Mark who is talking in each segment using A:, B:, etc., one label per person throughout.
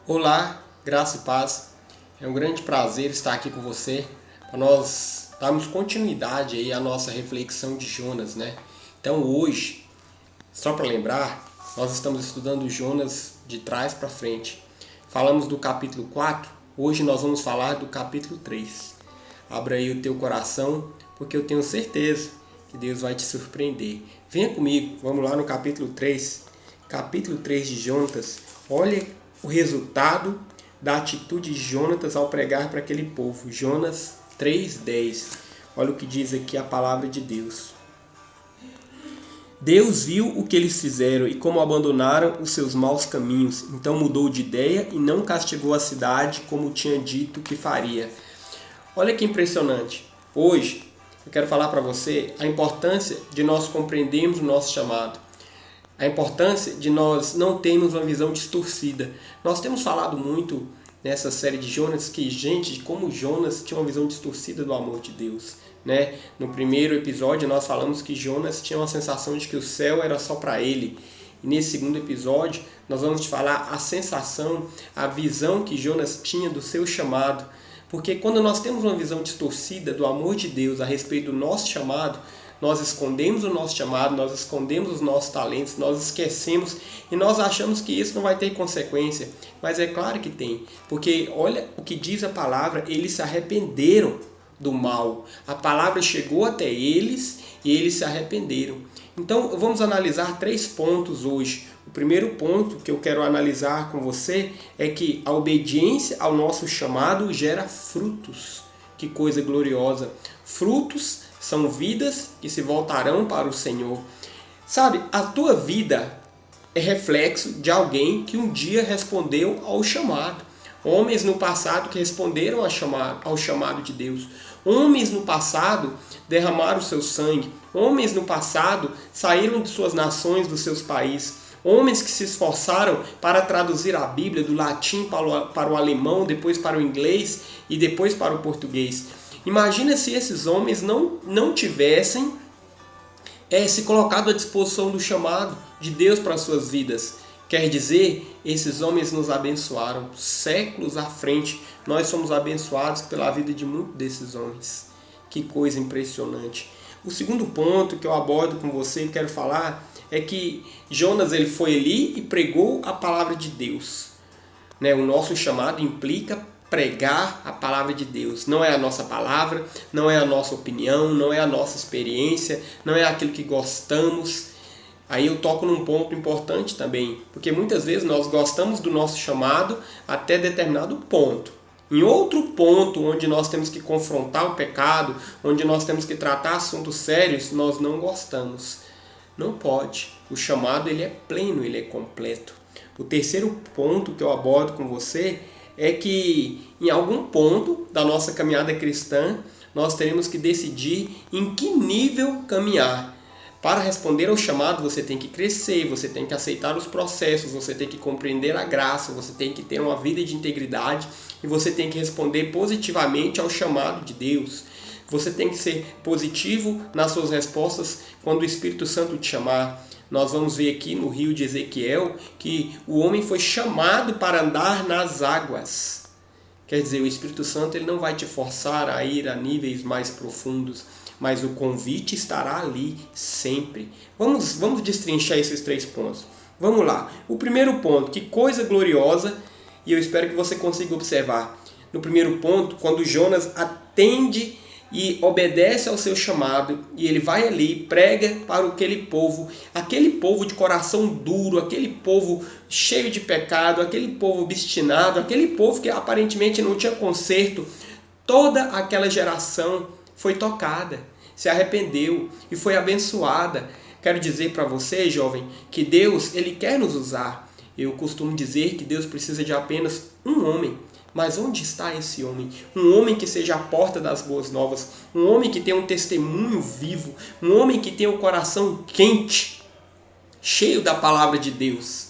A: Olá, graça e paz. É um grande prazer estar aqui com você para nós darmos continuidade aí à nossa reflexão de Jonas, né? Então hoje, só para lembrar, nós estamos estudando Jonas de trás para frente. Falamos do capítulo 4, hoje nós vamos falar do capítulo 3. Abra aí o teu coração, porque eu tenho certeza que Deus vai te surpreender. Venha comigo, vamos lá no capítulo 3. Capítulo 3 de Jonas. Olha o resultado da atitude de Jonas ao pregar para aquele povo. Jonas 3:10. Olha o que diz aqui a palavra de Deus. Deus viu o que eles fizeram e como abandonaram os seus maus caminhos. Então mudou de ideia e não castigou a cidade como tinha dito que faria. Olha que impressionante. Hoje eu quero falar para você a importância de nós compreendermos o nosso chamado. A importância de nós não termos uma visão distorcida. Nós temos falado muito nessa série de Jonas de como Jonas tinha uma visão distorcida do amor de Deus, né? No primeiro episódio nós falamos que Jonas tinha uma sensação de que o céu era só para ele. E nesse segundo episódio nós vamos te falar a sensação, a visão que Jonas tinha do seu chamado. Porque quando nós temos uma visão distorcida do amor de Deus a respeito do nosso chamado, nós escondemos o nosso chamado, nós escondemos os nossos talentos, nós esquecemos e nós achamos que isso não vai ter consequência. Mas é claro que tem, porque olha o que diz a palavra, eles se arrependeram do mal. A palavra chegou até eles e eles se arrependeram. Então vamos analisar 3 pontos hoje. O primeiro ponto que eu quero analisar com você é que a obediência ao nosso chamado gera frutos. Que coisa gloriosa! Frutos são vidas que se voltarão para o Senhor. Sabe, a tua vida é reflexo de alguém que um dia respondeu ao chamado. Homens no passado que responderam ao chamado de Deus. Homens no passado derramaram o seu sangue. Homens no passado saíram de suas nações, dos seus países. Homens que se esforçaram para traduzir a Bíblia do latim para o alemão, depois para o inglês e depois para o português. Imagina se esses homens não tivessem se colocado à disposição do chamado de Deus para as suas vidas. Quer dizer, esses homens nos abençoaram séculos à frente. Nós somos abençoados pela vida de muitos desses homens. Que coisa impressionante. O segundo ponto que eu abordo com você e quero falar é que Jonas ele foi ali e pregou a palavra de Deus. O nosso chamado implica pregar a palavra de Deus. Não é a nossa palavra, não é a nossa opinião, não é a nossa experiência, não é aquilo que gostamos. Aí eu toco num ponto importante também, porque muitas vezes nós gostamos do nosso chamado até determinado ponto. Em outro ponto, onde nós temos que confrontar o pecado, onde nós temos que tratar assuntos sérios, nós não gostamos. Não pode. O chamado ele é pleno, ele é completo. O terceiro ponto que eu abordo com você é que em algum ponto da nossa caminhada cristã, nós teremos que decidir em que nível caminhar. Para responder ao chamado, você tem que crescer, você tem que aceitar os processos, você tem que compreender a graça, você tem que ter uma vida de integridade e você tem que responder positivamente ao chamado de Deus. Você tem que ser positivo nas suas respostas quando o Espírito Santo te chamar. Nós vamos ver aqui no rio de Ezequiel que o homem foi chamado para andar nas águas. Quer dizer, o Espírito Santo ele não vai te forçar a ir a níveis mais profundos, mas o convite estará ali sempre. Vamos destrinchar esses 3 pontos. Vamos lá. O primeiro ponto, que coisa gloriosa, e eu espero que você consiga observar. No primeiro ponto, quando Jonas atende e obedece ao seu chamado, e ele vai ali, prega para aquele povo de coração duro, aquele povo cheio de pecado, aquele povo obstinado, aquele povo que aparentemente não tinha conserto. Toda aquela geração foi tocada, se arrependeu e foi abençoada. Quero dizer para você, jovem, que Deus ele quer nos usar. Eu costumo dizer que Deus precisa de apenas um homem. Mas onde está esse homem? Um homem que seja a porta das boas novas, um homem que tenha um testemunho vivo, um homem que tenha o coração quente, cheio da palavra de Deus.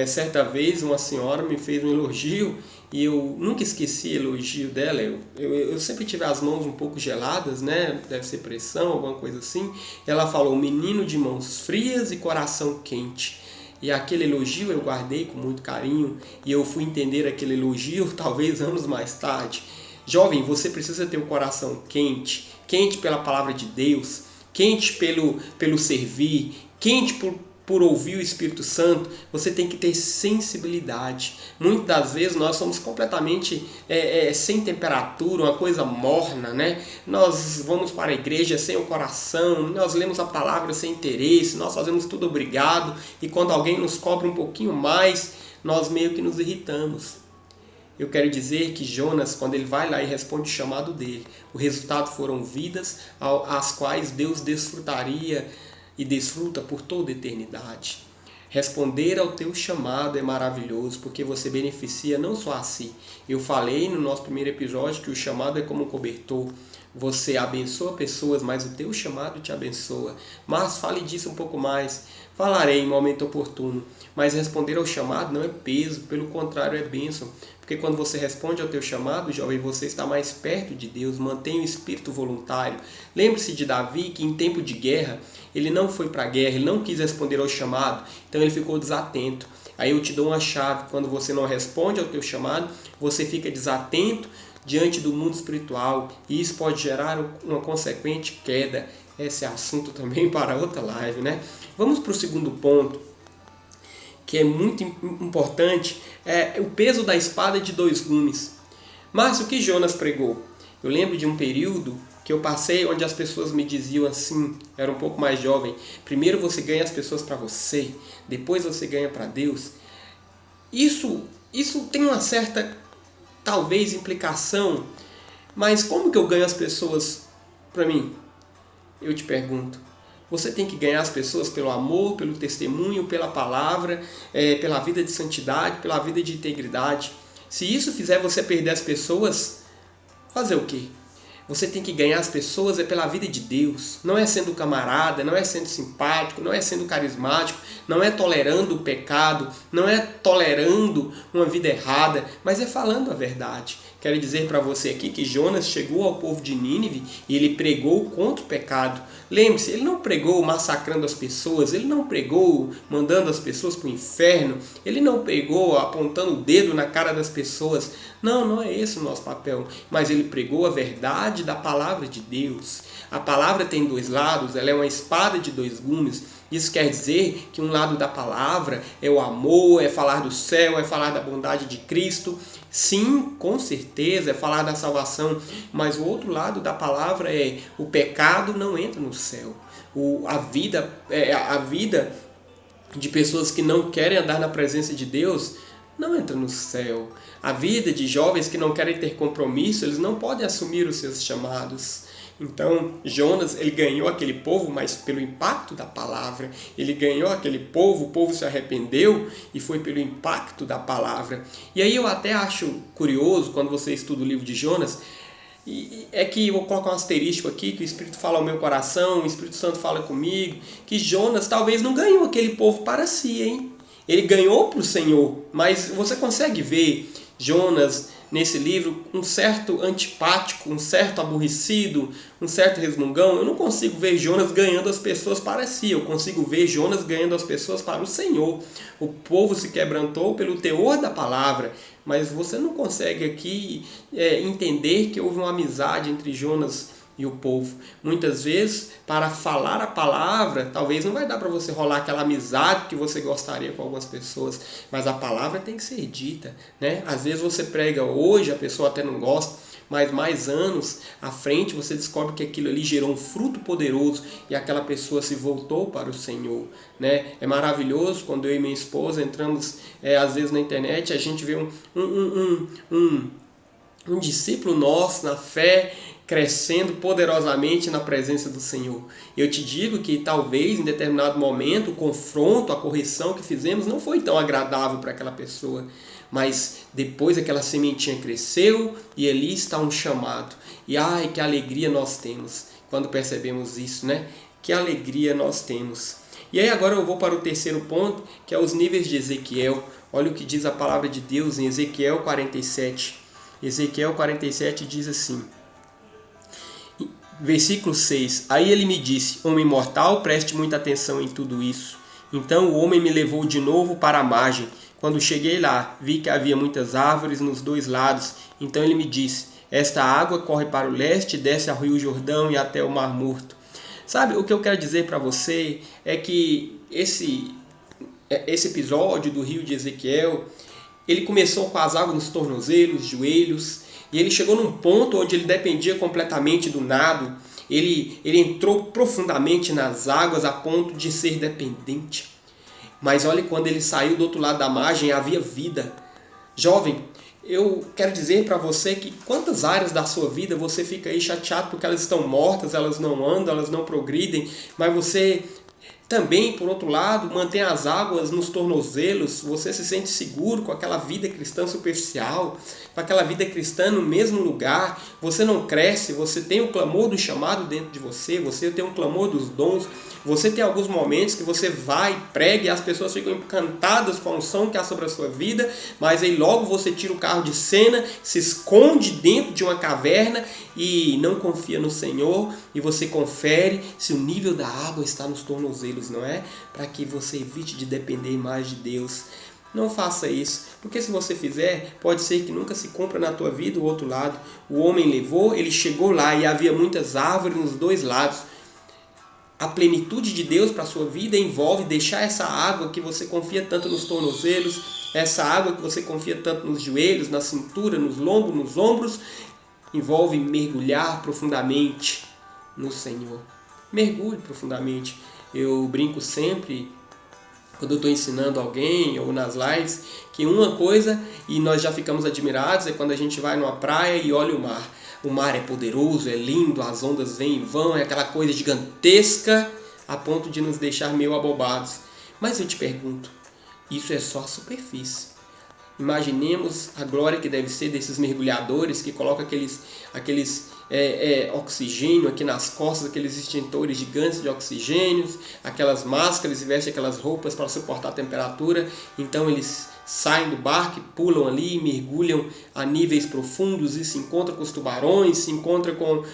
A: Certa vez uma senhora me fez um elogio e eu nunca esqueci o elogio dela. Eu sempre tive as mãos um pouco geladas, né? Deve ser pressão, alguma coisa assim. Ela falou, menino de mãos frias e coração quente. E aquele elogio eu guardei com muito carinho e eu fui entender aquele elogio talvez anos mais tarde. Jovem, você precisa ter o coração quente, quente pela palavra de Deus, quente pelo servir, quente por ouvir o Espírito Santo. Você tem que ter sensibilidade. Muitas das vezes nós somos completamente sem temperatura, uma coisa morna, né? Nós vamos para a igreja sem o coração, nós lemos a palavra sem interesse, nós fazemos tudo obrigado, e quando alguém nos cobra um pouquinho mais, nós meio que nos irritamos. Eu quero dizer que Jonas, quando ele vai lá e responde o chamado dele, o resultado foram vidas as quais Deus desfrutaria e desfruta por toda a eternidade. Responder ao teu chamado é maravilhoso, porque você beneficia não só a si. Eu falei no nosso primeiro episódio que o chamado é como um cobertor. Você abençoa pessoas, mas o teu chamado te abençoa. Mas fale disso um pouco mais. Falarei em momento oportuno. Mas responder ao chamado não é peso, pelo contrário, é bênção. Porque quando você responde ao teu chamado, jovem, você está mais perto de Deus, mantém o espírito voluntário. Lembre-se de Davi, que em tempo de guerra, ele não foi para a guerra, ele não quis responder ao chamado, então ele ficou desatento. Aí eu te dou uma chave: quando você não responde ao teu chamado, você fica desatento diante do mundo espiritual, e isso pode gerar uma consequente queda. Esse é assunto também para outra live, né? Vamos para o segundo ponto, que é muito importante, é o peso da espada de dois gumes. Márcio, o que Jonas pregou? Eu lembro de um período que eu passei onde as pessoas me diziam assim, era um pouco mais jovem: primeiro você ganha as pessoas para você, depois você ganha para Deus. Isso tem uma certa, talvez, implicação, mas como que eu ganho as pessoas para mim? Eu te pergunto. Você tem que ganhar as pessoas pelo amor, pelo testemunho, pela palavra, pela vida de santidade, pela vida de integridade. Se isso fizer você perder as pessoas, fazer o quê? Você tem que ganhar as pessoas pela vida de Deus. Não é sendo camarada, não é sendo simpático, não é sendo carismático, não é tolerando o pecado, não é tolerando uma vida errada, mas é falando a verdade. Quero dizer para você aqui que Jonas chegou ao povo de Nínive e ele pregou contra o pecado. Lembre-se, ele não pregou massacrando as pessoas, ele não pregou mandando as pessoas para o inferno, ele não pregou apontando o dedo na cara das pessoas. Não é esse o nosso papel. Mas ele pregou a verdade da palavra de Deus. A palavra tem dois lados, ela é uma espada de dois gumes. Isso quer dizer que um lado da palavra é o amor, é falar do céu, é falar da bondade de Cristo. Sim, com certeza, é falar da salvação. Mas o outro lado da palavra é: o pecado não entra no céu. A vida de pessoas que não querem andar na presença de Deus não entra no céu. A vida de jovens que não querem ter compromisso, eles não podem assumir os seus chamados. Então, Jonas, ele ganhou aquele povo, mas pelo impacto da palavra. Ele ganhou aquele povo, o povo se arrependeu e foi pelo impacto da palavra. E aí eu até acho curioso, quando você estuda o livro de Jonas, é que eu vou colocar um asterisco aqui, que o Espírito fala ao meu coração, o Espírito Santo fala comigo, que Jonas talvez não ganhou aquele povo para si, hein? Ele ganhou para o Senhor, mas você consegue ver Jonas nesse livro um certo antipático, um certo aborrecido, um certo resmungão. Eu não consigo ver Jonas ganhando as pessoas para si, eu consigo ver Jonas ganhando as pessoas para o Senhor. O povo se quebrantou pelo teor da palavra, mas você não consegue aqui entender que houve uma amizade entre Jonas e o povo. Muitas vezes, para falar a palavra, talvez não vai dar para você rolar aquela amizade que você gostaria com algumas pessoas, mas a palavra tem que ser dita, né? Às vezes você prega hoje, a pessoa até não gosta, mas mais anos à frente você descobre que aquilo ali gerou um fruto poderoso e aquela pessoa se voltou para o Senhor, né? É maravilhoso quando eu e minha esposa entramos, às vezes na internet, a gente vê um discípulo nosso na fé crescendo poderosamente na presença do Senhor. Eu te digo que talvez em determinado momento o confronto, a correção que fizemos não foi tão agradável para aquela pessoa, mas depois aquela sementinha cresceu e ali está um chamado. E ai, que alegria nós temos quando percebemos isso, né? Que alegria nós temos. E aí agora eu vou para o terceiro ponto, que é os níveis de Ezequiel. Olha o que diz a palavra de Deus em Ezequiel 47. Ezequiel 47 diz assim, versículo 6: Aí ele me disse: homem mortal, preste muita atenção em tudo isso Então o homem me levou de novo para a margem. Quando cheguei lá, vi que havia muitas árvores nos dois lados. Então ele me disse: esta água corre para o leste, desce ao rio Jordão e até o Mar Morto. Sabe, o que eu quero dizer para você é que esse episódio do rio de Ezequiel, ele começou com as águas nos tornozelos, joelhos, e ele chegou num ponto onde ele dependia completamente do nado. Ele entrou profundamente nas águas a ponto de ser dependente. Mas olha, quando ele saiu do outro lado da margem, havia vida. Jovem, eu quero dizer para você que quantas áreas da sua vida você fica aí chateado porque elas estão mortas, elas não andam, elas não progridem, mas você também, por outro lado, mantém as águas nos tornozelos, você se sente seguro com aquela vida cristã superficial, com aquela vida cristã no mesmo lugar, você não cresce, você tem o clamor do chamado dentro de você, você tem o clamor dos dons, você tem alguns momentos que você vai, prega e as pessoas ficam encantadas com a unção que há sobre a sua vida, mas aí logo você tira o carro de cena, se esconde dentro de uma caverna e não confia no Senhor, e você confere se o nível da água está nos tornozelos, não é? Para que você evite de depender mais de Deus. Não faça isso, porque se você fizer, pode ser que nunca se cumpra na tua vida o outro lado. O homem levou, ele chegou lá e havia muitas árvores nos dois lados. A plenitude de Deus para a sua vida envolve deixar essa água que você confia tanto nos tornozelos, essa água que você confia tanto nos joelhos, na cintura, nos lombos, nos ombros, envolve mergulhar profundamente no Senhor. Mergulhe profundamente. Eu brinco sempre, quando eu estou ensinando alguém ou nas lives, que uma coisa, e nós já ficamos admirados, é quando a gente vai numa praia e olha o mar. O mar é poderoso, é lindo, as ondas vêm e vão, é aquela coisa gigantesca a ponto de nos deixar meio abobados. Mas eu te pergunto, isso é só a superfície. Imaginemos a glória que deve ser desses mergulhadores que colocam aqueles oxigênio aqui nas costas, aqueles extintores gigantes de oxigênio, aquelas máscaras e vestem aquelas roupas para suportar a temperatura. Então eles saem do barco, pulam ali, mergulham a níveis profundos e se encontram com os tubarões, se encontram com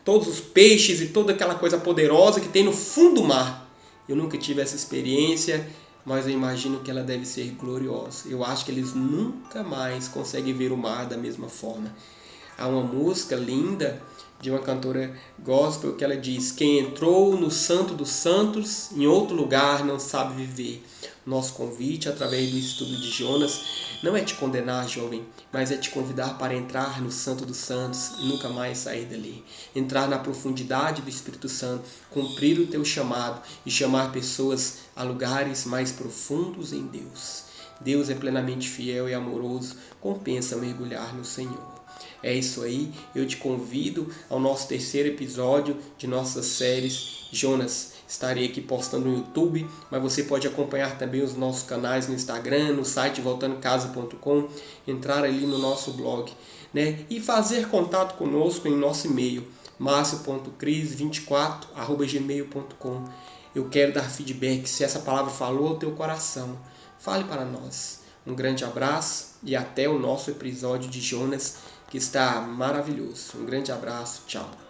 A: todos os peixes e toda aquela coisa poderosa que tem no fundo do mar. Eu nunca tive essa experiência, mas eu imagino que ela deve ser gloriosa. Eu acho que eles nunca mais conseguem ver o mar da mesma forma. Há uma música linda de uma cantora gospel que ela diz: quem entrou no Santo dos Santos, em outro lugar não sabe viver. Nosso convite, através do estudo de Jonas, não é te condenar, jovem, mas é te convidar para entrar no Santo dos Santos e nunca mais sair dali. Entrar na profundidade do Espírito Santo, cumprir o teu chamado e chamar pessoas a lugares mais profundos em Deus. Deus é plenamente fiel e amoroso, compensa mergulhar no Senhor. É isso aí, eu te convido ao nosso terceiro episódio de nossas séries Jonas. Estarei aqui postando no YouTube, mas você pode acompanhar também os nossos canais no Instagram, no site voltandocasa.com, entrar ali no nosso blog, né? E fazer contato conosco em nosso e-mail, marcio.cris24@gmail.com. Eu quero dar feedback se essa palavra falou ao teu coração. Fale para nós. Um grande abraço e até o nosso episódio de Jonas, que está maravilhoso. Um grande abraço, tchau.